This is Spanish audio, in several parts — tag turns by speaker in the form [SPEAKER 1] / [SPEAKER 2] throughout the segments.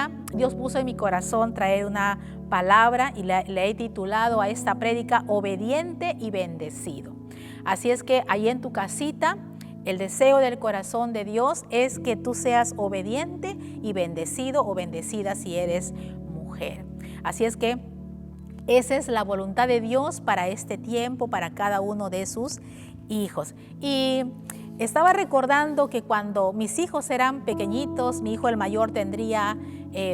[SPEAKER 1] día Dios puso en mi corazón traer una palabra y le he titulado a esta prédica Obediente y Bendecido. Así es que ahí en tu casita, el deseo del corazón de Dios es que tú seas obediente y bendecido o bendecida si eres mujer. Así es que esa es la voluntad de Dios para este tiempo, para cada uno de sus hijos. Y estaba recordando que cuando mis hijos eran pequeñitos, mi hijo el mayor tendría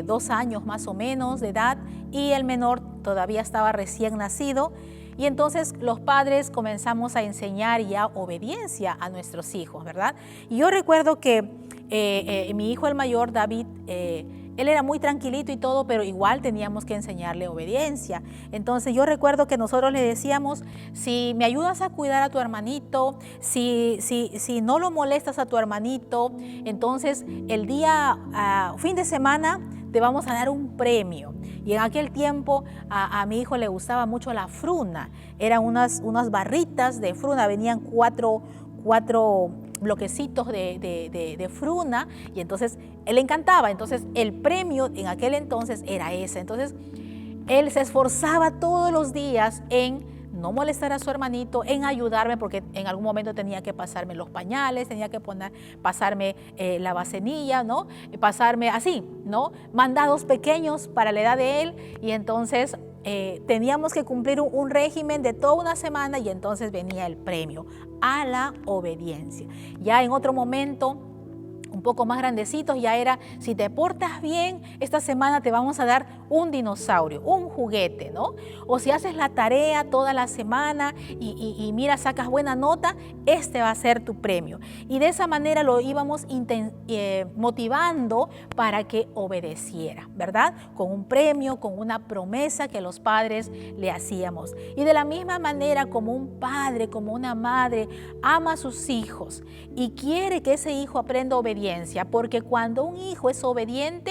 [SPEAKER 1] 2 años más o menos de edad y el menor todavía estaba recién nacido. Y entonces los padres comenzamos a enseñar ya obediencia a nuestros hijos, ¿verdad? Y yo recuerdo que mi hijo el mayor, David, él era muy tranquilito y todo, pero igual teníamos que enseñarle obediencia. Entonces yo recuerdo que nosotros le decíamos, si me ayudas a cuidar a tu hermanito, si no lo molestas a tu hermanito, entonces el día, fin de semana, te vamos a dar un premio. Y en aquel tiempo a mi hijo le gustaba mucho la fruna. Eran unas barritas de fruna, venían cuatro bloquecitos de fruna y entonces él le encantaba. Entonces el premio en aquel entonces era ese. Entonces él se esforzaba todos los días en no molestar a su hermanito, en ayudarme, porque en algún momento tenía que pasarme los pañales, tenía que pasarme la bacenilla, ¿no? Pasarme así, ¿no? Mandados pequeños para la edad de él, y entonces teníamos que cumplir un régimen de toda una semana, y entonces venía el premio a la obediencia. Ya en otro momento, un poco más grandecitos, ya era, si te portas bien, esta semana te vamos a dar un dinosaurio, un juguete, ¿no? O si haces la tarea toda la semana y mira, sacas buena nota, este va a ser tu premio. Y de esa manera lo íbamos motivando para que obedeciera, ¿verdad? Con un premio, con una promesa que los padres le hacíamos. Y de la misma manera, como un padre, como una madre, ama a sus hijos y quiere que ese hijo aprenda obediencia, porque cuando un hijo es obediente,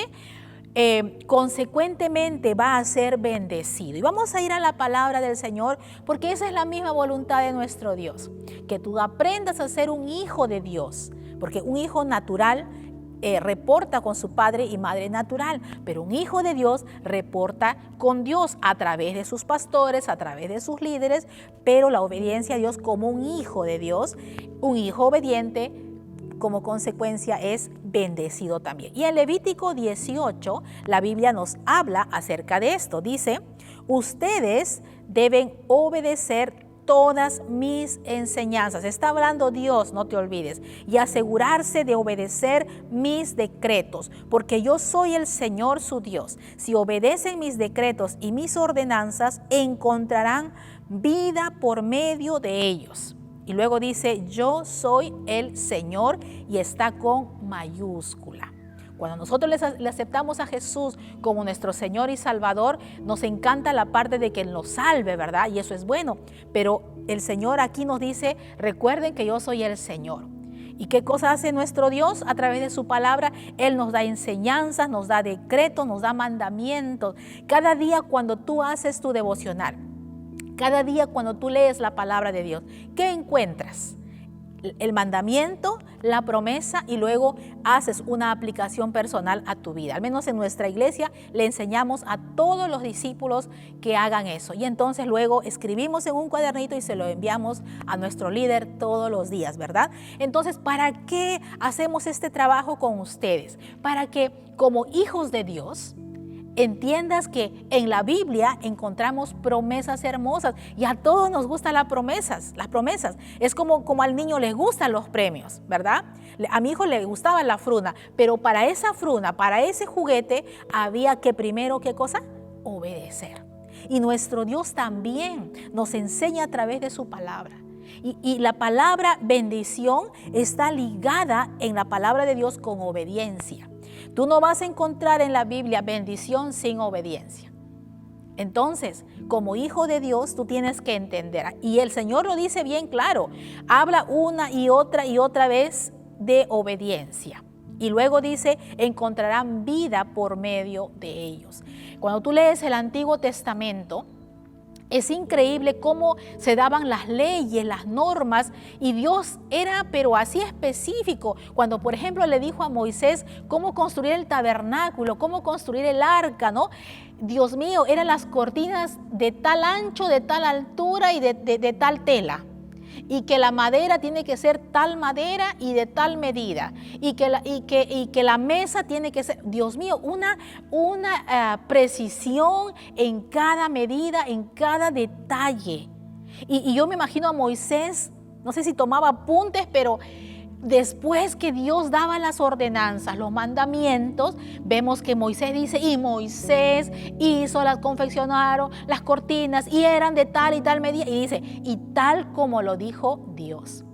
[SPEAKER 1] consecuentemente va a ser bendecido. Y vamos a ir a la palabra del Señor, porque esa es la misma voluntad de nuestro Dios, que tú aprendas a ser un hijo de Dios, porque un hijo natural reporta con su padre y madre natural, pero un hijo de Dios reporta con Dios a través de sus pastores, a través de sus líderes, pero la obediencia a Dios como un hijo de Dios, un hijo obediente, como consecuencia es bendecido también. Y en Levítico 18, la Biblia nos habla acerca de esto. Dice, ustedes deben obedecer todas mis enseñanzas. Está hablando Dios, no te olvides. Y asegurarse de obedecer mis decretos, porque yo soy el Señor su Dios. Si obedecen mis decretos y mis ordenanzas, encontrarán vida por medio de ellos. Y luego dice, yo soy el Señor, y está con mayúscula. Cuando nosotros le aceptamos a Jesús como nuestro Señor y Salvador, nos encanta la parte de que Él nos salve, ¿verdad? Y eso es bueno. Pero el Señor aquí nos dice, recuerden que yo soy el Señor. ¿Y qué cosa hace nuestro Dios? A través de su palabra, Él nos da enseñanzas, nos da decretos, nos da mandamientos. Cada día cuando tú haces tu devocional, cada día cuando tú lees la palabra de Dios, ¿qué encuentras? El mandamiento, la promesa, y luego haces una aplicación personal a tu vida. Al menos en nuestra iglesia le enseñamos a todos los discípulos que hagan eso. Y entonces luego escribimos en un cuadernito y se lo enviamos a nuestro líder todos los días, ¿verdad? Entonces, ¿para qué hacemos este trabajo con ustedes? Para que como hijos de Dios, entiendas que en la Biblia encontramos promesas hermosas, y a todos nos gustan las promesas. Es como al niño le gustan los premios, ¿verdad? A mi hijo le gustaba la fruna, pero para esa fruna, para ese juguete, había que primero, ¿qué cosa? Obedecer. Y nuestro Dios también nos enseña a través de su palabra. Y la palabra bendición está ligada en la palabra de Dios con obediencia. Tú no vas a encontrar en la Biblia bendición sin obediencia. Entonces, como hijo de Dios, tú tienes que entender. Y el Señor lo dice bien claro. Habla una y otra vez de obediencia. Y luego dice, encontrarán vida por medio de ellos. Cuando tú lees el Antiguo Testamento, Es increíble cómo se daban las leyes, las normas, y Dios era pero así específico. Cuando, por ejemplo, le dijo a Moisés cómo construir el tabernáculo, cómo construir el arca, ¿no? Dios mío, eran las cortinas de tal ancho, de tal altura y de tal tela. Y que la madera tiene que ser tal madera y de tal medida. Y que la mesa tiene que ser, Dios mío, una precisión en cada medida, en cada detalle. Y yo me imagino a Moisés, no sé si tomaba apuntes, pero después que Dios daba las ordenanzas, los mandamientos, vemos que Moisés dice, y Moisés hizo, confeccionaron las cortinas y eran de tal y tal medida, y dice, y tal como lo dijo Dios.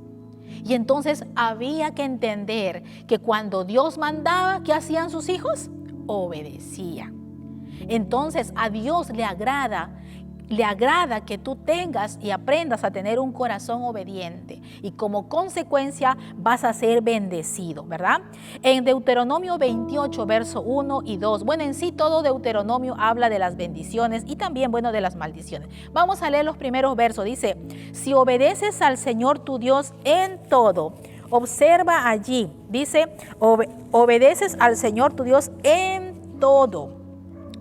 [SPEAKER 1] Y entonces había que entender que cuando Dios mandaba, ¿qué hacían sus hijos? Obedecían. Entonces a Dios le agrada que tú tengas y aprendas a tener un corazón obediente, y como consecuencia vas a ser bendecido, ¿verdad? En Deuteronomio 28, verso 1 y 2, bueno, en sí todo Deuteronomio habla de las bendiciones y también, bueno, de las maldiciones. Vamos a leer los primeros versos. Dice, si obedeces al Señor tu Dios en todo, observa allí, dice, obedeces al Señor tu Dios en todo.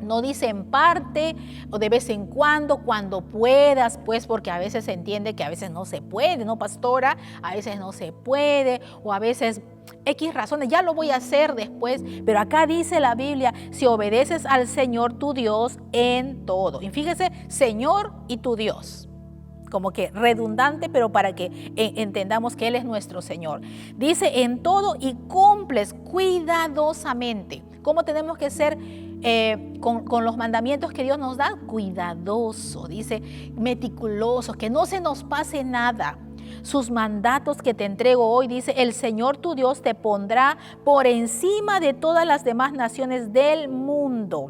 [SPEAKER 1] No dice en parte o de vez en cuando puedas, pues, porque a veces se entiende que a veces no se puede, ¿no, pastora? A veces no se puede, o a veces X razones, ya lo voy a hacer después. Pero acá dice la Biblia, si obedeces al Señor tu Dios en todo. Y fíjese, Señor y tu Dios. Como que redundante, pero para que entendamos que Él es nuestro Señor. Dice en todo y cumples cuidadosamente. ¿Cómo tenemos que ser con los mandamientos que Dios nos da? Cuidadoso, dice, meticuloso, que no se nos pase nada. Sus mandatos que te entrego hoy, dice, el Señor tu Dios te pondrá por encima de todas las demás naciones del mundo.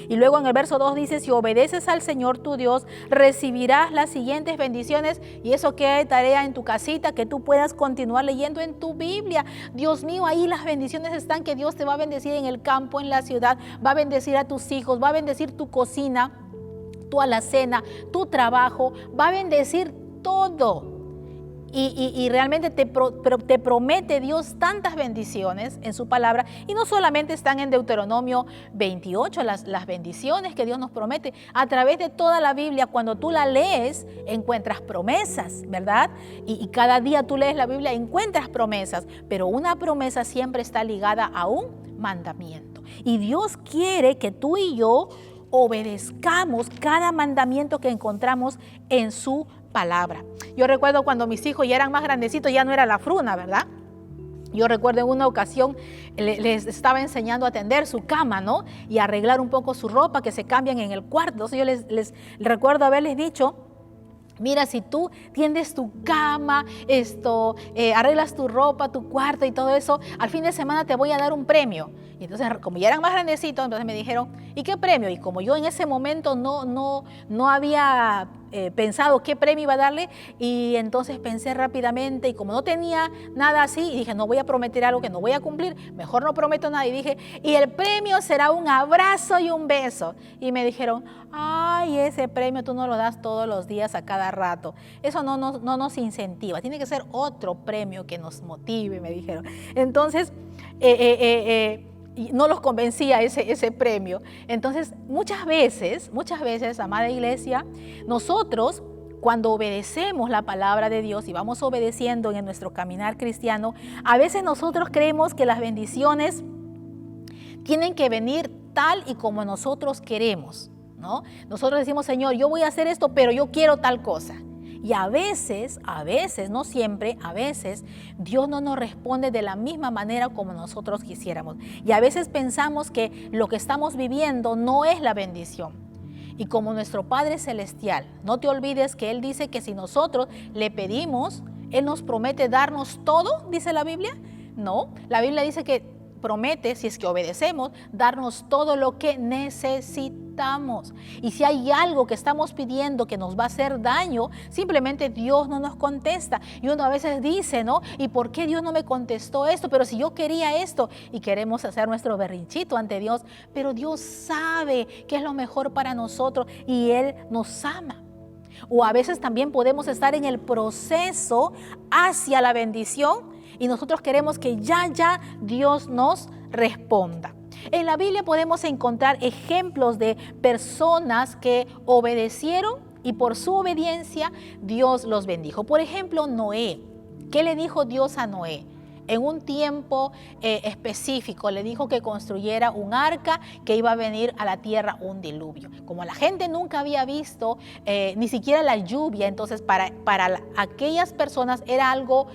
[SPEAKER 1] Y luego en el verso 2 dice, si obedeces al Señor tu Dios, recibirás las siguientes bendiciones. Y eso queda tarea en tu casita, que tú puedas continuar leyendo en tu Biblia. Dios mío, ahí las bendiciones están, que Dios te va a bendecir en el campo, en la ciudad, va a bendecir a tus hijos, va a bendecir tu cocina, tu alacena, tu trabajo, va a bendecir todo. Y realmente te promete Dios tantas bendiciones en su palabra, y no solamente están en Deuteronomio 28, las bendiciones que Dios nos promete. A través de toda la Biblia, cuando tú la lees, encuentras promesas, ¿verdad? Y cada día tú lees la Biblia, encuentras promesas, pero una promesa siempre está ligada a un mandamiento. Y Dios quiere que tú y yo obedezcamos cada mandamiento que encontramos en su palabra. Yo recuerdo cuando mis hijos ya eran más grandecitos, ya no era la fruna, ¿verdad? Yo recuerdo en una ocasión les estaba enseñando a tender su cama, ¿no? Y a arreglar un poco su ropa, que se cambian en el cuarto. Entonces yo les recuerdo haberles dicho, mira, si tú tiendes tu cama, arreglas tu ropa, tu cuarto y todo eso, al fin de semana te voy a dar un premio. Y entonces, como ya eran más grandecitos, entonces me dijeron, ¿y qué premio? Y como yo en ese momento no había pensado qué premio iba a darle, y entonces pensé rápidamente, y como no tenía nada así, y dije, no voy a prometer algo que no voy a cumplir, mejor no prometo nada. Y dije, y el premio será un abrazo y un beso. Y me dijeron, ay, ese premio tú no lo das todos los días a cada rato. Eso no nos incentiva. Tiene que ser otro premio que nos motive, me dijeron. Entonces, no los convencía ese premio. Entonces, muchas veces, amada iglesia, nosotros, cuando obedecemos la palabra de Dios y vamos obedeciendo en nuestro caminar cristiano, a veces nosotros creemos que las bendiciones tienen que venir tal y como nosotros queremos, ¿no? Nosotros decimos, Señor, yo voy a hacer esto, pero yo quiero tal cosa. Y a veces, no siempre, a veces Dios no nos responde de la misma manera como nosotros quisiéramos. Y a veces pensamos que lo que estamos viviendo no es la bendición. Y como nuestro Padre Celestial, no te olvides que Él dice que si nosotros le pedimos, Él nos promete darnos todo, dice la Biblia. No, la Biblia dice que promete, si es que obedecemos, darnos todo lo que necesitamos. Y si hay algo que estamos pidiendo que nos va a hacer daño, simplemente Dios no nos contesta. Y uno a veces dice, ¿no? ¿Y por qué Dios no me contestó esto? Pero si yo quería esto, y queremos hacer nuestro berrinchito ante Dios, pero Dios sabe qué es lo mejor para nosotros y Él nos ama. O a veces también podemos estar en el proceso hacia la bendición y nosotros queremos que ya Dios nos responda. En la Biblia podemos encontrar ejemplos de personas que obedecieron y por su obediencia Dios los bendijo. Por ejemplo, Noé. ¿Qué le dijo Dios a Noé? En un tiempo específico le dijo que construyera un arca, que iba a venir a la tierra un diluvio. Como la gente nunca había visto ni siquiera la lluvia, entonces para aquellas personas era algo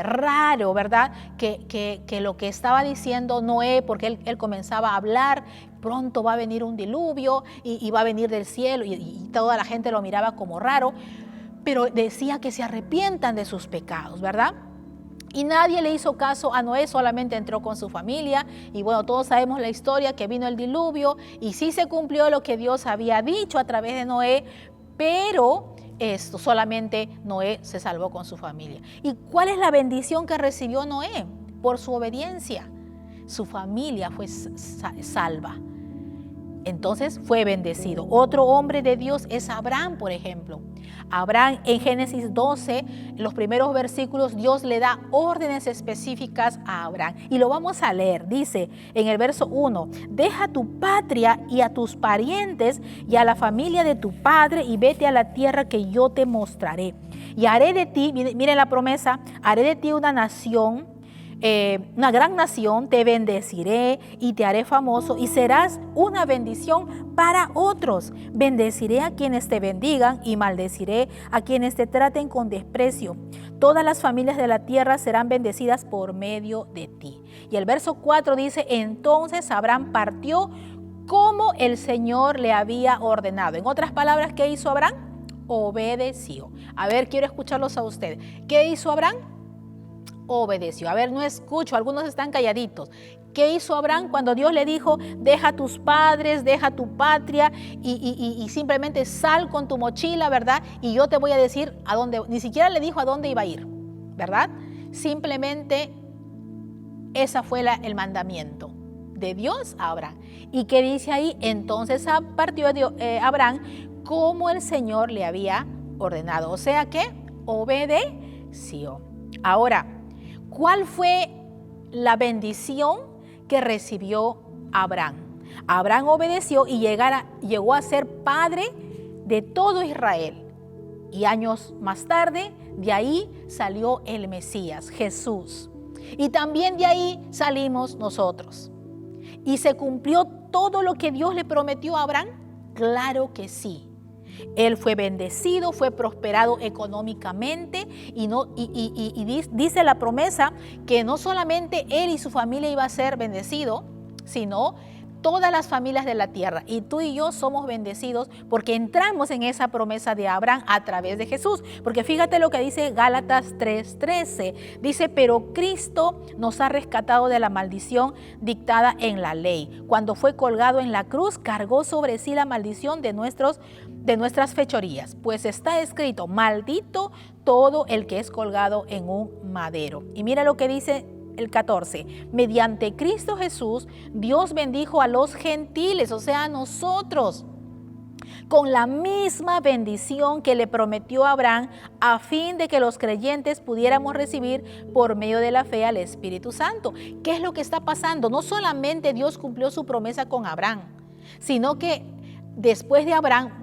[SPEAKER 1] raro, ¿verdad? Que lo que estaba diciendo Noé, porque él comenzaba a hablar, pronto va a venir un diluvio y va a venir del cielo, y toda la gente lo miraba como raro, pero decía que se arrepientan de sus pecados, ¿verdad? Y nadie le hizo caso a Noé, solamente entró con su familia. Y bueno, todos sabemos la historia, que vino el diluvio y sí se cumplió lo que Dios había dicho a través de Noé, pero solamente Noé se salvó con su familia. ¿Y cuál es la bendición que recibió Noé? Por su obediencia, su familia fue salva. Entonces fue bendecido. Otro hombre de Dios es Abraham, por ejemplo. Abraham, en Génesis 12, en los primeros versículos, Dios le da órdenes específicas a Abraham. Y lo vamos a leer. Dice en el verso 1, deja tu patria y a tus parientes y a la familia de tu padre y vete a la tierra que yo te mostraré. Y haré de ti, miren la promesa, haré de ti una nación, una gran nación, te bendeciré y te haré famoso y serás una bendición para otros. Bendeciré a quienes te bendigan y maldeciré a quienes te traten con desprecio. Todas las familias de la tierra serán bendecidas por medio de ti. Y el verso 4 dice, entonces Abraham partió como el Señor le había ordenado. En otras palabras, ¿qué hizo Abraham? Obedeció. A ver, quiero escucharlos a ustedes. ¿Qué hizo Abraham? Obedeció. A ver, no escucho, algunos están calladitos. ¿Qué hizo Abraham cuando Dios le dijo, deja tus padres, deja tu patria y simplemente sal con tu mochila, ¿verdad? Y yo te voy a decir a dónde, ni siquiera le dijo a dónde iba a ir, ¿verdad? Simplemente ese fue el mandamiento de Dios a Abraham. ¿Y qué dice ahí? Entonces partió Abraham como el Señor le había ordenado. O sea que obedeció. Ahora, ¿cuál fue la bendición que recibió Abraham? Abraham obedeció y llegó a ser padre de todo Israel. Y años más tarde, de ahí salió el Mesías, Jesús. Y también de ahí salimos nosotros. ¿Y se cumplió todo lo que Dios le prometió a Abraham? Claro que sí. Él fue bendecido, fue prosperado económicamente y dice la promesa que no solamente él y su familia iba a ser bendecido, sino todas las familias de la tierra. Y tú y yo somos bendecidos porque entramos en esa promesa de Abraham a través de Jesús. Porque fíjate lo que dice Gálatas 3:13. Dice, pero Cristo nos ha rescatado de la maldición dictada en la ley. Cuando fue colgado en la cruz, cargó sobre sí la maldición de nuestras fechorías. Pues está escrito, maldito todo el que es colgado en un madero. Y mira lo que dice el 14, mediante Cristo Jesús, Dios bendijo a los gentiles, o sea, a nosotros, con la misma bendición que le prometió a Abraham, a fin de que los creyentes pudiéramos recibir por medio de la fe al Espíritu Santo. ¿Qué es lo que está pasando? No solamente Dios cumplió su promesa con Abraham, sino que después de Abraham,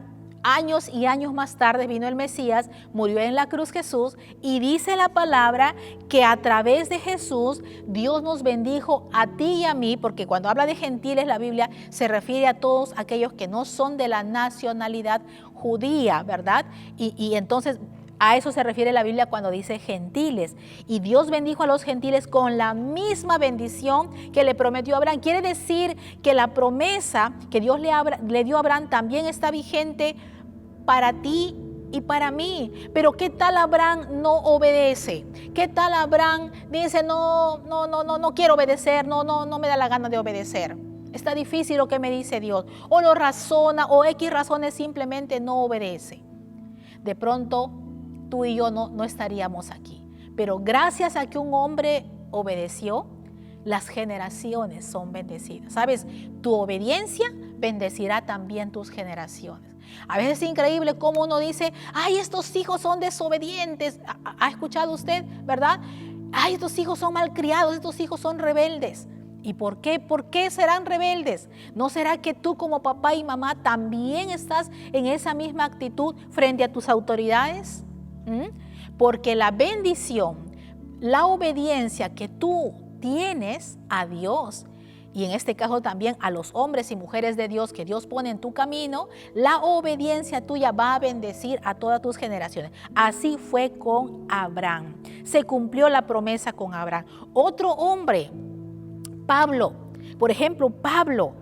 [SPEAKER 1] años y años más tarde vino el Mesías, murió en la cruz Jesús y dice la palabra que a través de Jesús Dios nos bendijo a ti y a mí, porque cuando habla de gentiles la Biblia se refiere a todos aquellos que no son de la nacionalidad judía, ¿verdad? Y entonces a eso se refiere la Biblia cuando dice gentiles. Y Dios bendijo a los gentiles con la misma bendición que le prometió a Abraham. Quiere decir que la promesa que Dios le dio a Abraham también está vigente para ti y para mí. Pero ¿qué tal Abraham no obedece? ¿Qué tal Abraham dice no quiero obedecer, no me da la gana de obedecer? Está difícil lo que me dice Dios. O lo razona o X razones simplemente no obedece. De pronto tú y yo no estaríamos aquí. Pero gracias a que un hombre obedeció, las generaciones son bendecidas. ¿Sabes? Tu obediencia bendecirá también tus generaciones. A veces es increíble cómo uno dice, ay, estos hijos son desobedientes. ¿Ha escuchado usted, verdad? Ay, estos hijos son malcriados, estos hijos son rebeldes. ¿Y por qué? ¿Por qué serán rebeldes? ¿No será que tú como papá y mamá también estás en esa misma actitud frente a tus autoridades? Porque la bendición, la obediencia que tú tienes a Dios, y en este caso también a los hombres y mujeres de Dios que Dios pone en tu camino, la obediencia tuya va a bendecir a todas tus generaciones. Así fue con Abraham. Se cumplió la promesa con Abraham. Otro hombre, Pablo, por ejemplo, Pablo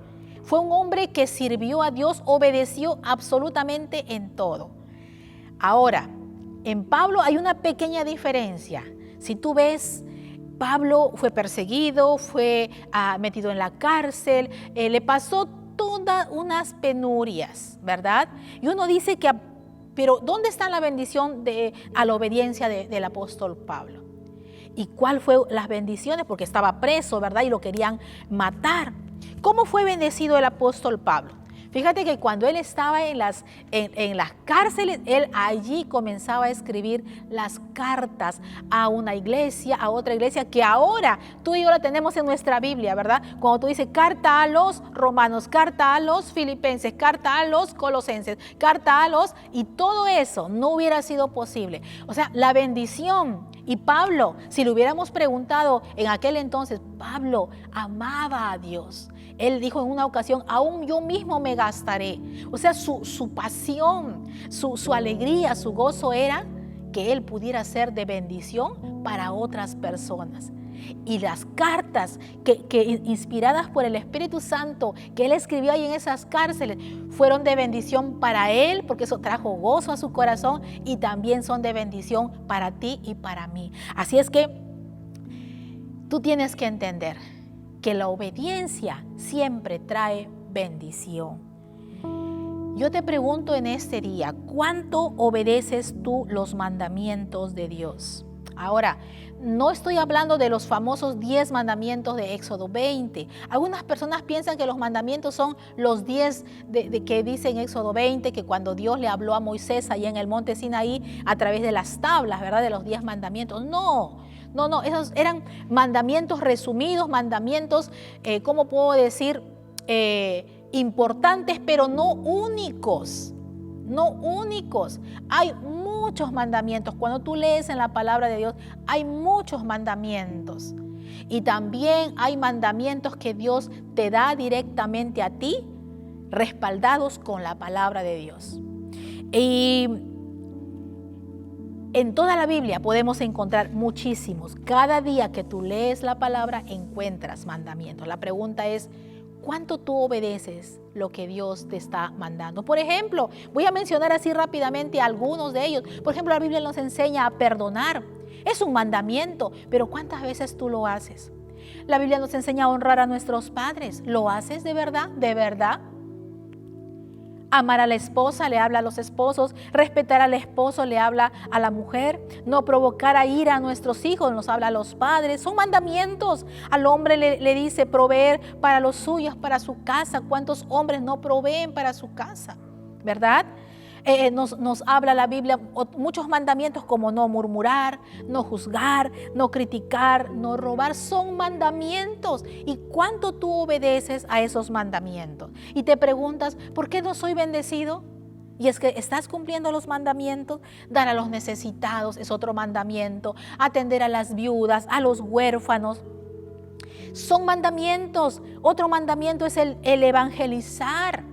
[SPEAKER 1] fue un hombre que sirvió a Dios, obedeció absolutamente en todo. Ahora, en Pablo hay una pequeña diferencia. Si tú ves, Pablo fue perseguido, fue metido en la cárcel, le pasó todas unas penurias, ¿verdad? Y uno dice que, pero ¿dónde está la bendición a la obediencia del apóstol Pablo? ¿Y cuál fue las bendiciones? Porque estaba preso, ¿verdad? Y lo querían matar. ¿Cómo fue bendecido el apóstol Pablo? Fíjate que cuando él estaba en las cárceles, él allí comenzaba a escribir las cartas a una iglesia, a otra iglesia, que ahora tú y yo la tenemos en nuestra Biblia, ¿verdad? Cuando tú dices carta a los romanos, carta a los filipenses, carta a los colosenses, carta a los... Y todo eso no hubiera sido posible. O sea, la bendición. Y Pablo, si le hubiéramos preguntado en aquel entonces, Pablo amaba a Dios. Él dijo en una ocasión, aún yo mismo me gastaré. O sea, su pasión, su alegría, su gozo era que él pudiera ser de bendición para otras personas. Y las cartas que inspiradas por el Espíritu Santo que él escribió ahí en esas cárceles fueron de bendición para él, porque eso trajo gozo a su corazón, y también son de bendición para ti y para mí. Así es que tú tienes que entender que la obediencia siempre trae bendición. Yo te pregunto en este día, ¿cuánto obedeces tú los mandamientos de Dios? Ahora, no estoy hablando de los famosos 10 mandamientos de Éxodo 20. Algunas personas piensan que los mandamientos son los 10 que dice en Éxodo 20, que cuando Dios le habló a Moisés allá en el monte Sinaí a través de las tablas, ¿verdad? De los 10 mandamientos. No, esos eran mandamientos resumidos, mandamientos, ¿cómo puedo decir? Importantes, pero no únicos. No únicos. Hay muchos mandamientos. Cuando tú lees en la palabra de Dios, hay muchos mandamientos. Y también hay mandamientos que Dios te da directamente a ti, respaldados con la palabra de Dios. Y en toda la Biblia podemos encontrar muchísimos. Cada día que tú lees la palabra, encuentras mandamientos. La pregunta es, ¿cuánto tú obedeces lo que Dios te está mandando? Por ejemplo, voy a mencionar así rápidamente algunos de ellos. Por ejemplo, la Biblia nos enseña a perdonar. Es un mandamiento, pero ¿cuántas veces tú lo haces? La Biblia nos enseña a honrar a nuestros padres. ¿Lo haces de verdad? ¿De verdad? Amar a la esposa, le habla a los esposos. Respetar al esposo, le habla a la mujer. No provocar a ira a nuestros hijos, nos habla a los padres. Son mandamientos. Al hombre le dice proveer para los suyos, para su casa. ¿Cuántos hombres no proveen para su casa? ¿Verdad? Nos habla la Biblia muchos mandamientos como no murmurar, no juzgar, no criticar, no robar. Son mandamientos. ¿Y cuánto tú obedeces a esos mandamientos? Y te preguntas, ¿por qué no soy bendecido? Y es que estás cumpliendo los mandamientos. Dar a los necesitados es otro mandamiento. Atender a las viudas, a los huérfanos. Son mandamientos. Otro mandamiento es el evangelizar.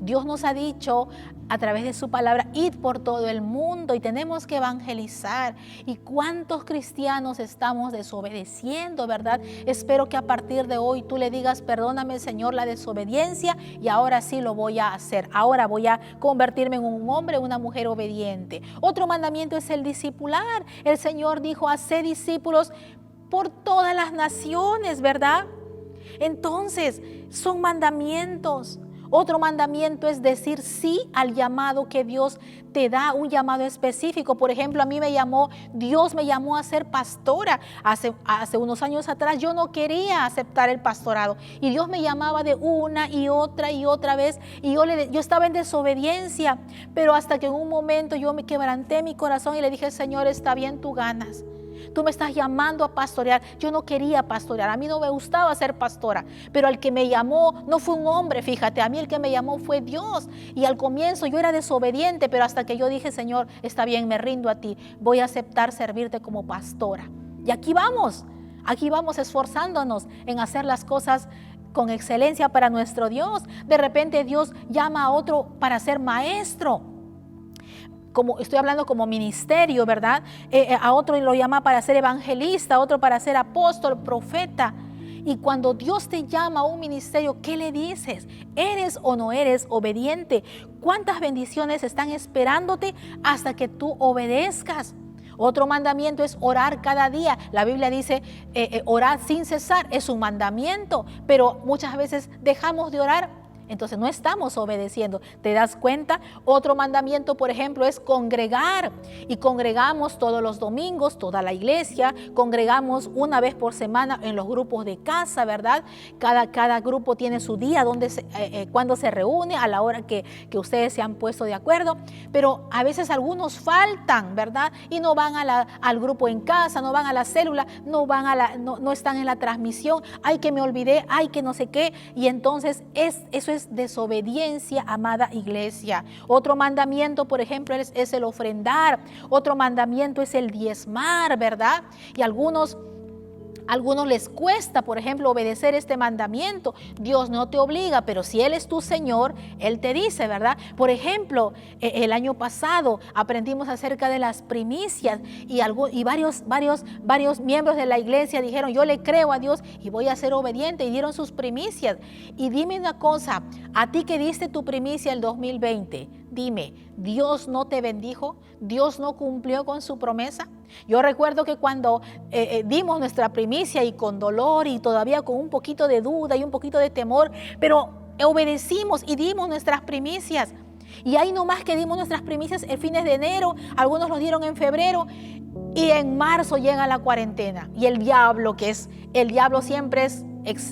[SPEAKER 1] Dios nos ha dicho a través de su palabra, id por todo el mundo, y tenemos que evangelizar. ¿Y cuántos cristianos estamos desobedeciendo, verdad? Espero que a partir de hoy tú le digas, perdóname, Señor, la desobediencia, y ahora sí lo voy a hacer. Ahora voy a convertirme en un hombre, una mujer obediente. Otro mandamiento es el discipular. El Señor dijo, haced discípulos por todas las naciones, ¿verdad? Entonces, son mandamientos. Otro mandamiento es decir sí al llamado que Dios te da, un llamado específico. Por ejemplo, Dios me llamó a ser pastora. Hace unos años atrás yo no quería aceptar el pastorado y Dios me llamaba de una y otra vez y yo estaba en desobediencia, pero hasta que en un momento yo me quebranté mi corazón y le dije: Señor, está bien, tú ganas. Tú me estás llamando a pastorear. Yo no quería pastorear, a mí no me gustaba ser pastora, pero el que me llamó no fue un hombre, fíjate, a mí el que me llamó fue Dios. Y al comienzo yo era desobediente, pero hasta que yo dije: Señor, está bien, me rindo a ti, voy a aceptar servirte como pastora. Y aquí vamos esforzándonos en hacer las cosas con excelencia para nuestro Dios. De repente Dios llama a otro para ser maestro. Como estoy hablando como ministerio, ¿verdad? A otro lo llama para ser evangelista, a otro para ser apóstol, profeta. Y cuando Dios te llama a un ministerio, ¿qué le dices? ¿Eres o no eres obediente? ¿Cuántas bendiciones están esperándote hasta que tú obedezcas? Otro mandamiento es orar cada día. La Biblia dice orar sin cesar, es un mandamiento, pero muchas veces dejamos de orar. Entonces no estamos obedeciendo. ¿Te das cuenta? Otro mandamiento, por ejemplo, es congregar. Y congregamos todos los domingos, toda la iglesia. Congregamos una vez por semana en los grupos de casa, ¿verdad? Cada grupo tiene su día cuando se reúne, a la hora que ustedes se han puesto de acuerdo. Pero a veces algunos faltan, ¿verdad? Y no van al grupo en casa, no van a la célula, no están en la transmisión. Ay, que me olvidé, ay, que no sé qué. Y entonces eso es desobediencia, amada iglesia. Otro mandamiento, por ejemplo, es el ofrendar. Otro mandamiento es el diezmar, ¿verdad? Y algunos les cuesta, por ejemplo, obedecer este mandamiento. Dios no te obliga, pero si Él es tu Señor, Él te dice, ¿verdad? Por ejemplo, el año pasado aprendimos acerca de las primicias y varios miembros de la iglesia dijeron: yo le creo a Dios y voy a ser obediente, y dieron sus primicias. Y dime una cosa, a ti que diste tu primicia el 2020, dime, ¿Dios no te bendijo? ¿Dios no cumplió con su promesa? Yo recuerdo que cuando dimos nuestra primicia, y con dolor y todavía con un poquito de duda y un poquito de temor, pero obedecimos y dimos nuestras primicias. Y ahí nomás que dimos nuestras primicias en fines de enero, algunos los dieron en febrero, y en marzo llega la cuarentena. Y el diablo siempre es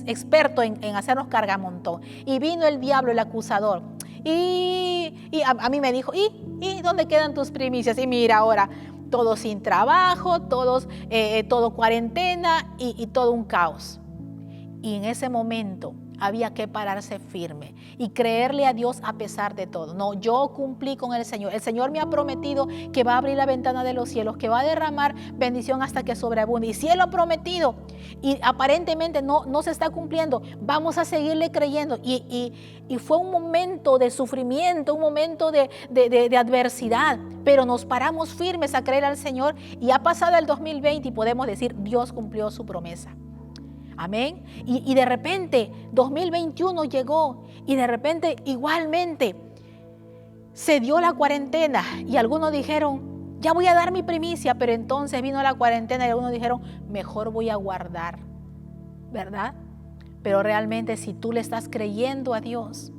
[SPEAKER 1] experto en hacernos cargamontón. Y vino el diablo, el acusador. Y a mí me dijo: ¿y dónde quedan tus primicias? Y mira ahora, todos sin trabajo, todo cuarentena y todo un caos. Y en ese momento había que pararse firme y creerle a Dios a pesar de todo. No, yo cumplí con el Señor. El Señor me ha prometido que va a abrir la ventana de los cielos, que va a derramar bendición hasta que sobreabunde. Y si Él lo ha prometido y aparentemente no se está cumpliendo, vamos a seguirle creyendo. Y fue un momento de sufrimiento, un momento de adversidad, pero nos paramos firmes a creer al Señor, y ha pasado el 2020 y podemos decir: Dios cumplió su promesa. Amén. Y de repente 2021 llegó, y de repente igualmente se dio la cuarentena, y algunos dijeron: ya voy a dar mi primicia, pero entonces vino la cuarentena y algunos dijeron: mejor voy a guardar, ¿verdad? Pero realmente, si tú le estás creyendo a Dios,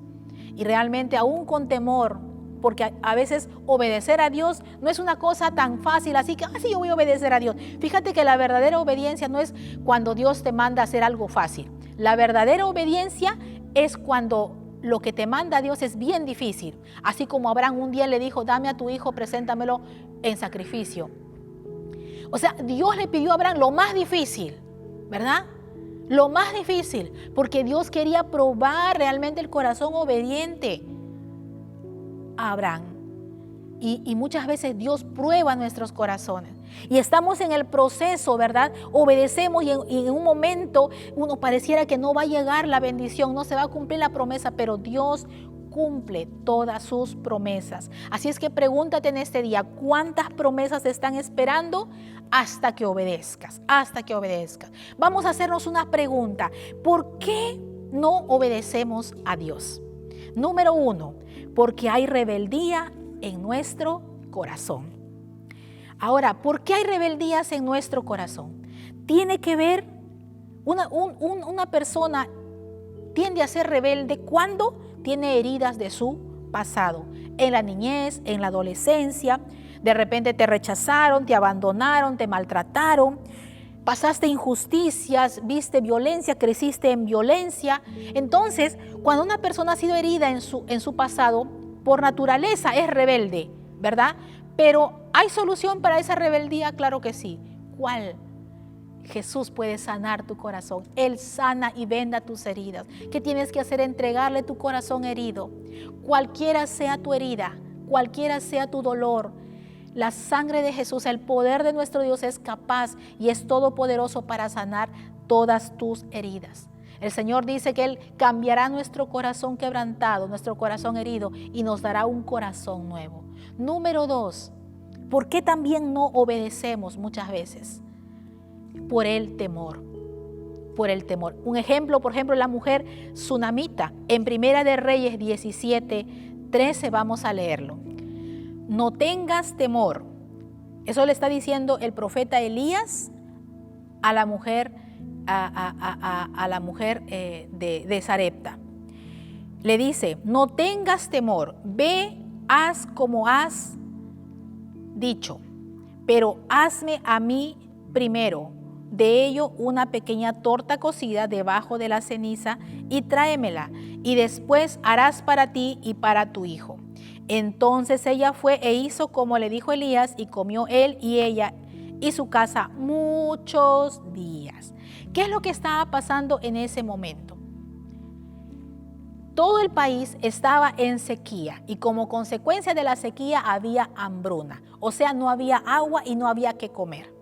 [SPEAKER 1] y realmente aún con temor, porque a veces obedecer a Dios no es una cosa tan fácil, así que sí, yo voy a obedecer a Dios. Fíjate que la verdadera obediencia no es cuando Dios te manda a hacer algo fácil. La verdadera obediencia es cuando lo que te manda Dios es bien difícil. Así como Abraham un día le dijo: dame a tu hijo, preséntamelo en sacrificio. O sea, Dios le pidió a Abraham lo más difícil, ¿verdad? Lo más difícil, porque Dios quería probar realmente el corazón obediente a Abraham. Y muchas veces Dios prueba nuestros corazones y estamos en el proceso, ¿verdad? Obedecemos y en un momento uno pareciera que no va a llegar la bendición, no se va a cumplir la promesa, pero Dios cumple todas sus promesas. Así es que pregúntate en este día: ¿cuántas promesas te están esperando hasta que obedezcas? Hasta que obedezcas. Vamos a hacernos una pregunta: ¿por qué no obedecemos a Dios? Número 1, porque hay rebeldía en nuestro corazón. Ahora, ¿por qué hay rebeldías en nuestro corazón? Tiene que ver, una persona tiende a ser rebelde cuando tiene heridas de su pasado, en la niñez, en la adolescencia. De repente te rechazaron, te abandonaron, te maltrataron, pasaste injusticias, viste violencia, creciste en violencia. Entonces, cuando una persona ha sido herida en su pasado, por naturaleza es rebelde, ¿verdad? Pero ¿hay solución para esa rebeldía? Claro que sí. ¿Cuál? Jesús puede sanar tu corazón. Él sana y venda tus heridas. ¿Qué tienes que hacer? Entregarle tu corazón herido. Cualquiera sea tu herida, cualquiera sea tu dolor, la sangre de Jesús, el poder de nuestro Dios es capaz y es todopoderoso para sanar todas tus heridas. El Señor dice que Él cambiará nuestro corazón quebrantado, nuestro corazón herido, y nos dará un corazón nuevo. Número 2, ¿por qué también no obedecemos muchas veces? Por el temor. Por el temor. Un ejemplo, por ejemplo, la mujer sunamita. En Primera de Reyes 17:13 vamos a leerlo. No tengas temor. Eso le está diciendo el profeta Elías a la mujer, de Sarepta. Le dice, no tengas temor, ve, haz como has dicho, pero hazme a mí primero de ello una pequeña torta cocida debajo de la ceniza y tráemela, y después harás para ti y para tu hijo. Entonces ella fue e hizo como le dijo Elías, y comió él y ella y su casa muchos días. ¿Qué es lo que estaba pasando en ese momento? Todo el país estaba en sequía y como consecuencia de la sequía había hambruna, o sea, no había agua y no había que comer.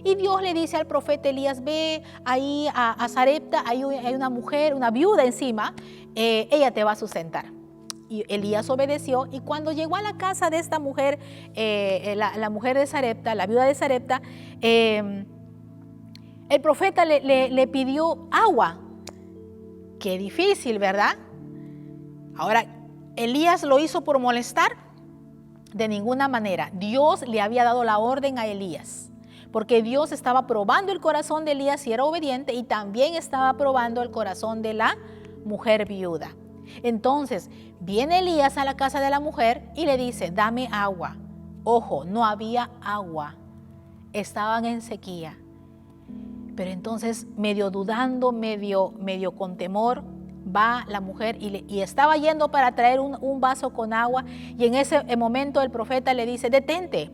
[SPEAKER 1] Y Dios le dice al profeta Elías, ve ahí a Sarepta, hay una mujer, una viuda encima, ella te va a sustentar. Y Elías obedeció, y cuando llegó a la casa de esta mujer, la mujer de Sarepta, la viuda de Sarepta, el profeta le pidió agua. Qué difícil, ¿verdad? Ahora, ¿Elías lo hizo por molestar? De ninguna manera. Dios le había dado la orden a Elías, porque Dios estaba probando el corazón de Elías si era obediente, y también estaba probando el corazón de la mujer viuda. Entonces, viene Elías a la casa de la mujer y le dice, dame agua. Ojo, no había agua, estaban en sequía. Pero entonces, medio dudando, medio con temor, va la mujer y estaba yendo para traer un vaso con agua, y en ese momento el profeta le dice, detente,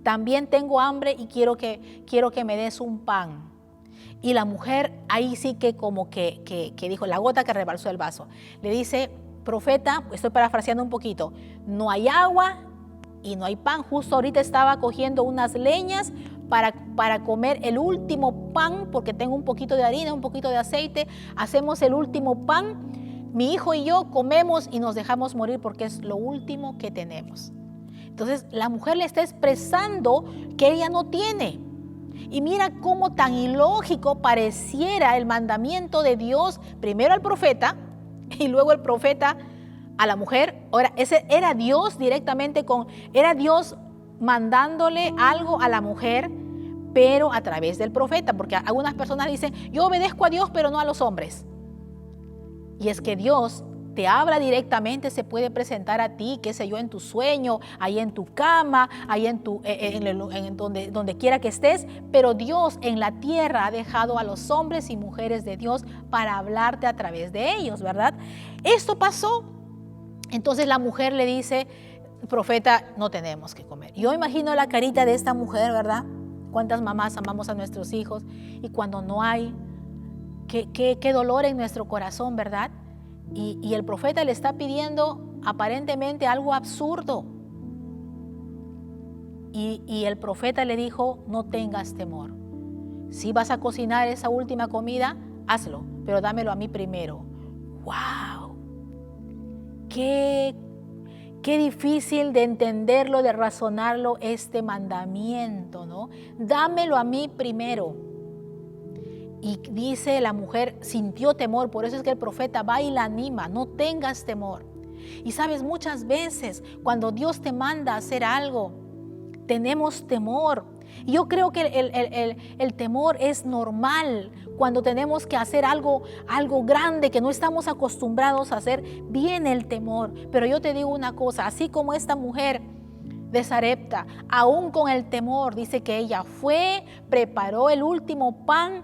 [SPEAKER 1] también tengo hambre y quiero que me des un pan. Y la mujer ahí sí que como que dijo, la gota que rebalsó el vaso. Le dice, profeta, estoy parafraseando un poquito, no hay agua y no hay pan. Justo ahorita estaba cogiendo unas leñas para comer el último pan, porque tengo un poquito de harina, un poquito de aceite. Hacemos el último pan, mi hijo y yo comemos y nos dejamos morir porque es lo último que tenemos. Entonces la mujer le está expresando que ella no tiene. Y mira cómo tan ilógico pareciera el mandamiento de Dios, primero al profeta y luego el profeta a la mujer. Ahora, ese era Dios directamente era Dios mandándole algo a la mujer, pero a través del profeta, porque algunas personas dicen, yo obedezco a Dios, pero no a los hombres. Y es que Dios te habla directamente, se puede presentar a ti, qué sé yo, en tu sueño, ahí en tu cama, ahí donde quiera que estés, pero Dios en la tierra ha dejado a los hombres y mujeres de Dios para hablarte a través de ellos, ¿verdad? Esto pasó. Entonces la mujer le dice, profeta, no tenemos que comer. Yo imagino la carita de esta mujer, ¿verdad? Cuántas mamás amamos a nuestros hijos, y cuando no hay, qué dolor en nuestro corazón, ¿verdad? Y el profeta le está pidiendo aparentemente algo absurdo. Y el profeta le dijo, no tengas temor. Si vas a cocinar esa última comida, hazlo, pero dámelo a mí primero. ¡Wow! Qué difícil de entenderlo, de razonarlo este mandamiento, ¿no? Dámelo a mí primero. Y dice la mujer, sintió temor, por eso es que el profeta va y la anima, no tengas temor. Y sabes, muchas veces cuando Dios te manda a hacer algo, tenemos temor. Y yo creo que el temor es normal cuando tenemos que hacer algo grande que no estamos acostumbrados a hacer. Viene el temor. Pero yo te digo una cosa, así como esta mujer de Sarepta, aún con el temor, dice que ella fue, preparó el último pan,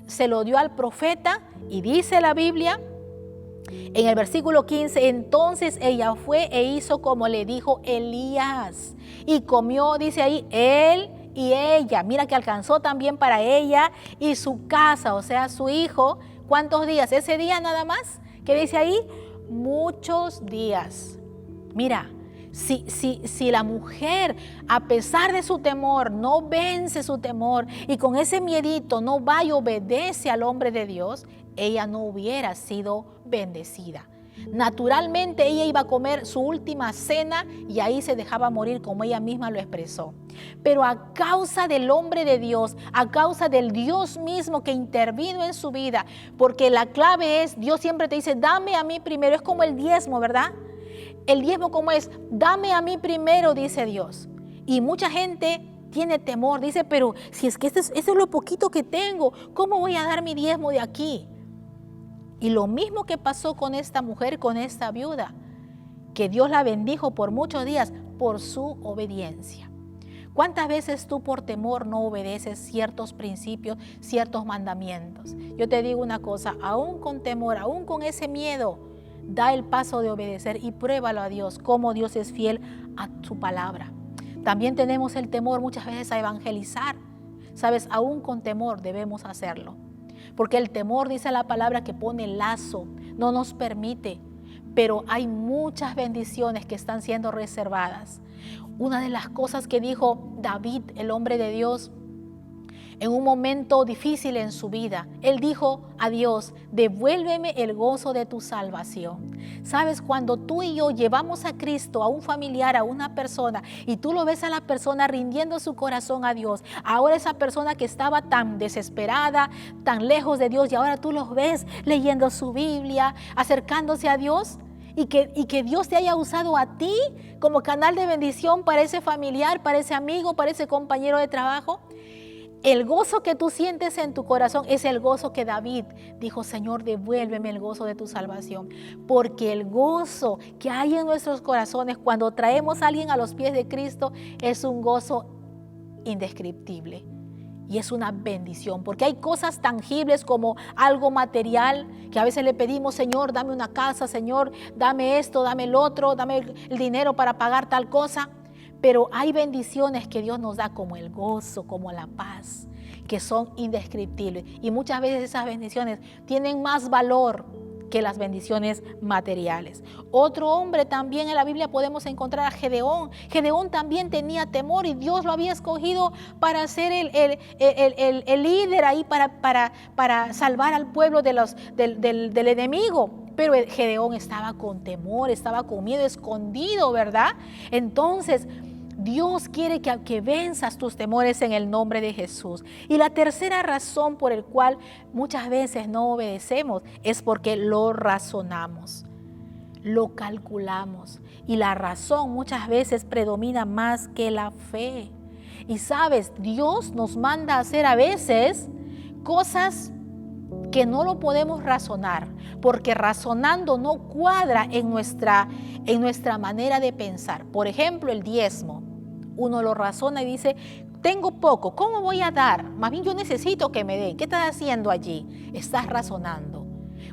[SPEAKER 1] se lo dio al profeta y dice la Biblia en el versículo 15, entonces ella fue e hizo como le dijo Elías y comió, dice ahí, él y ella. Mira que alcanzó también para ella y su casa, o sea, su hijo. ¿Cuántos días? Ese día nada más, ¿qué dice ahí? Muchos días. Mira, si la mujer, a pesar de su temor, no vence su temor y con ese miedito no va y obedece al hombre de Dios, ella no hubiera sido bendecida. Naturalmente ella iba a comer su última cena y ahí se dejaba morir, como ella misma lo expresó. Pero a causa del hombre de Dios, a causa del Dios mismo que intervino en su vida, porque la clave es, Dios siempre te dice, dame a mí primero, es como el diezmo, ¿verdad? El diezmo como es, dame a mí primero, dice Dios. Y mucha gente tiene temor, dice, pero si es que eso es lo poquito que tengo, ¿cómo voy a dar mi diezmo de aquí? Y lo mismo que pasó con esta mujer, con esta viuda, que Dios la bendijo por muchos días por su obediencia. ¿Cuántas veces tú por temor no obedeces ciertos principios, ciertos mandamientos? Yo te digo una cosa, aún con temor, aún con ese miedo, da el paso de obedecer y pruébalo a Dios, cómo Dios es fiel a su palabra. También tenemos el temor muchas veces a evangelizar. Sabes, aún con temor debemos hacerlo. Porque el temor, dice la palabra, que pone lazo, no nos permite. Pero hay muchas bendiciones que están siendo reservadas. Una de las cosas que dijo David, el hombre de Dios, en un momento difícil en su vida, él dijo a Dios, devuélveme el gozo de tu salvación. Sabes, cuando tú y yo llevamos a Cristo, a un familiar, a una persona, y tú lo ves a la persona rindiendo su corazón a Dios, ahora esa persona que estaba tan desesperada, tan lejos de Dios, y ahora tú los ves leyendo su Biblia, acercándose a Dios, y que Dios te haya usado a ti como canal de bendición para ese familiar, para ese amigo, para ese compañero de trabajo. El gozo que tú sientes en tu corazón es el gozo que David dijo, Señor, devuélveme el gozo de tu salvación. Porque el gozo que hay en nuestros corazones cuando traemos a alguien a los pies de Cristo es un gozo indescriptible. Y es una bendición, porque hay cosas tangibles como algo material que a veces le pedimos, Señor, dame una casa, Señor, dame esto, dame el otro, dame el dinero para pagar tal cosa. Pero hay bendiciones que Dios nos da como el gozo, como la paz, que son indescriptibles. Y muchas veces esas bendiciones tienen más valor que las bendiciones materiales. Otro hombre también en la Biblia podemos encontrar a Gedeón. Gedeón también tenía temor y Dios lo había escogido para ser el líder ahí, para salvar al pueblo del enemigo. Pero Gedeón estaba con temor, estaba con miedo, escondido, ¿verdad? Entonces, Dios quiere que venzas tus temores en el nombre de Jesús. Y la tercera razón por el cual muchas veces no obedecemos es porque lo razonamos, lo calculamos. Y la razón muchas veces predomina más que la fe. Y sabes, Dios nos manda a hacer a veces cosas que no lo podemos razonar, porque razonando no cuadra en nuestra manera de pensar. Por ejemplo, el diezmo. Uno lo razona y dice, tengo poco, ¿cómo voy a dar? Más bien yo necesito que me den. ¿Qué estás haciendo allí? Estás razonando.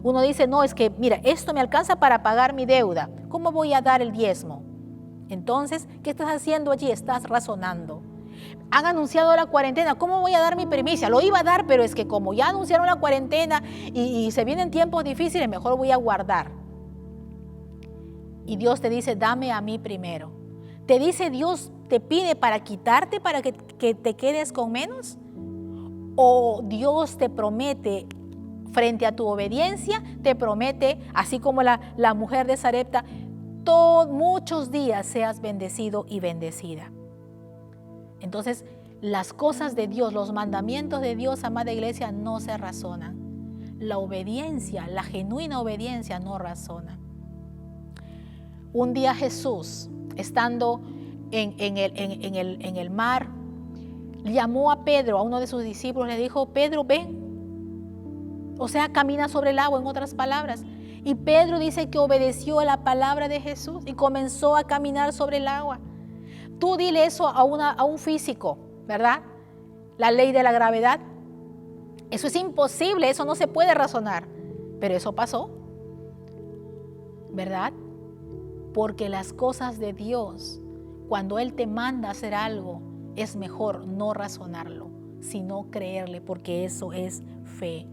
[SPEAKER 1] Uno dice, no, es que mira, esto me alcanza para pagar mi deuda. ¿Cómo voy a dar el diezmo? Entonces, ¿qué estás haciendo allí? Estás razonando. Han anunciado la cuarentena, ¿cómo voy a dar mi primicia? Lo iba a dar, pero es que como ya anunciaron la cuarentena y se vienen tiempos difíciles, mejor voy a guardar. Y Dios te dice, dame a mí primero. Te dice Dios, te pide para quitarte, para que te quedes con menos. O Dios te promete, frente a tu obediencia, te promete, así como la mujer de Sarepta, muchos días seas bendecido y bendecida. Entonces, las cosas de Dios, los mandamientos de Dios, amada iglesia, no se razonan. La obediencia, la genuina obediencia no razona. Un día Jesús, estando en el mar, llamó a Pedro, a uno de sus discípulos, le dijo, Pedro, ven. O sea, camina sobre el agua, en otras palabras. Y Pedro dice que obedeció a la palabra de Jesús y comenzó a caminar sobre el agua. Tú dile eso a un físico, ¿verdad? La ley de la gravedad. Eso es imposible, eso no se puede razonar. Pero eso pasó, ¿verdad? Porque las cosas de Dios, cuando Él te manda hacer algo, es mejor no razonarlo, sino creerle, porque eso es fe.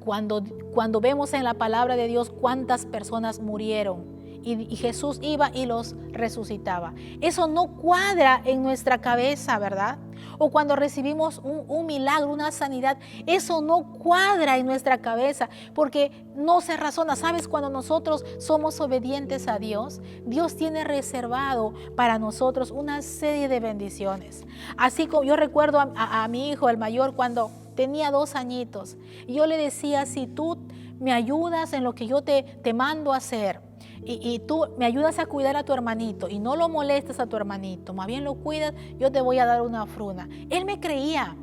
[SPEAKER 1] Cuando vemos en la palabra de Dios cuántas personas murieron y Jesús iba y los resucitaba, eso no cuadra en nuestra cabeza, ¿verdad? O cuando recibimos un milagro, una sanidad, eso no cuadra en nuestra cabeza porque no se razona. ¿Sabes? Cuando nosotros somos obedientes a Dios, Dios tiene reservado para nosotros una serie de bendiciones. Así como yo recuerdo a mi hijo, el mayor, cuando tenía 2 añitos, y yo le decía, si tú me ayudas en lo que yo te mando a hacer, y tú me ayudas a cuidar a tu hermanito y no lo molestas a tu hermanito, más bien lo cuidas, yo te voy a dar una fruna. Él me creía.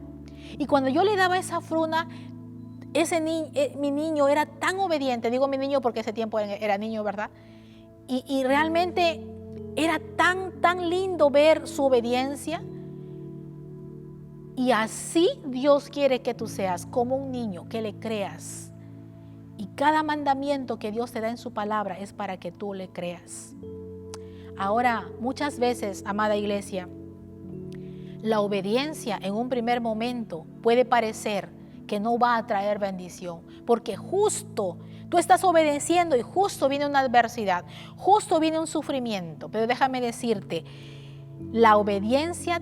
[SPEAKER 1] Y cuando yo le daba esa fruna, mi niño era tan obediente. Digo mi niño porque ese tiempo era niño, ¿verdad? Y realmente era tan lindo ver su obediencia. Y así Dios quiere que tú seas como un niño, que le creas. Y cada mandamiento que Dios te da en su palabra es para que tú le creas. Ahora, muchas veces, amada iglesia, la obediencia en un primer momento puede parecer que no va a traer bendición, porque justo tú estás obedeciendo y justo viene una adversidad, justo viene un sufrimiento. Pero déjame decirte, la obediencia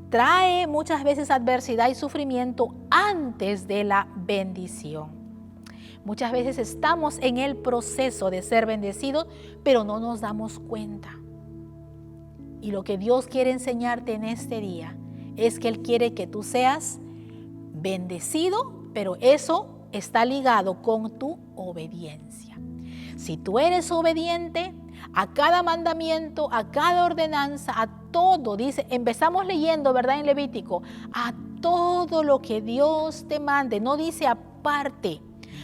[SPEAKER 1] trae muchas veces adversidad y sufrimiento antes de la bendición. Muchas veces estamos en el proceso de ser bendecidos, pero no nos damos cuenta. Y lo que Dios quiere enseñarte en este día es que Él quiere que tú seas bendecido, pero eso está ligado con tu obediencia. Si tú eres obediente a cada mandamiento, a cada ordenanza, a todo, dice, empezamos leyendo, ¿verdad? En Levítico, a todo lo que Dios te mande, no dice aparte.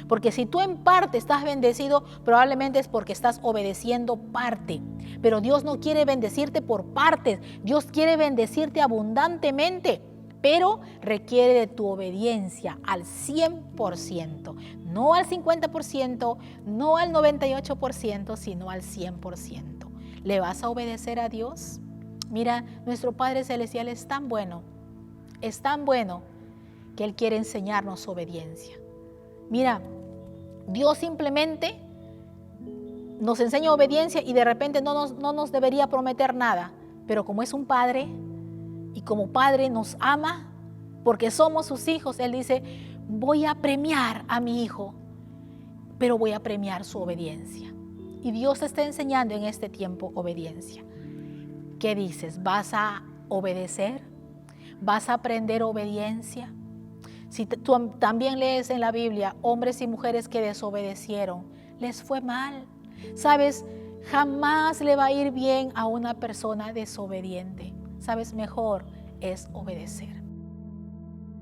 [SPEAKER 1] Porque si tú en parte estás bendecido, probablemente es porque estás obedeciendo parte. Pero Dios no quiere bendecirte por partes. Dios quiere bendecirte abundantemente, pero requiere de tu obediencia al 100%. No al 50%, no al 98%, sino al 100%. ¿Le vas a obedecer a Dios? Mira, nuestro Padre Celestial es tan bueno que Él quiere enseñarnos obediencia. Mira, Dios simplemente nos enseña obediencia y de repente no nos debería prometer nada. Pero como es un padre y como padre nos ama porque somos sus hijos, Él dice, voy a premiar a mi hijo, pero voy a premiar su obediencia. Y Dios te está enseñando en este tiempo obediencia. ¿Qué dices? ¿Vas a obedecer? ¿Vas a aprender obediencia? Si tú también lees en la Biblia hombres y mujeres que desobedecieron, les fue mal. ¿Sabes? Jamás le va a ir bien a una persona desobediente. ¿Sabes? Mejor es obedecer.